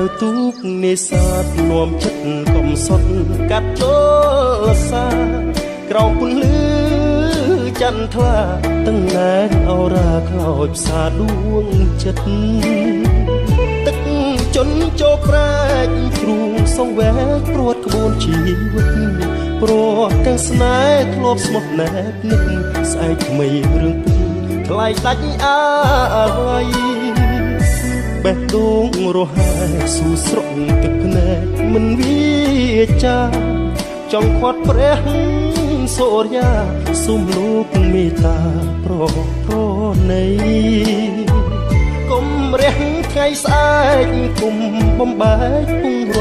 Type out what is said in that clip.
នៅទូកនេសាទនាំចិត្តកំសត់កាត់ចូលសាក្រោមពន្លឺចន្ទថ្លាទាំងណែនអរាខ្លោចផ្សាដួងចិត្តទឹកជន់ចូលប្រែកគ្រូសង្វែកព្រួតក្បួនជីវិតព្រោះទាំងស្នេហ៍ធ្លាប់ស្មោះណែតនឹកស្អែកថ្មីរឿងពីថ្លៃដាច់អាឡ័យបេះដូងរហែស៊ូស្រក់ទឹកភ្នែកមិនវាចាចង់ខាត់ព្រះសូរ្យាសុំលោកមេត្តាប្រណីកុំរះថ្ងៃស្អែកគុំបំបែកពង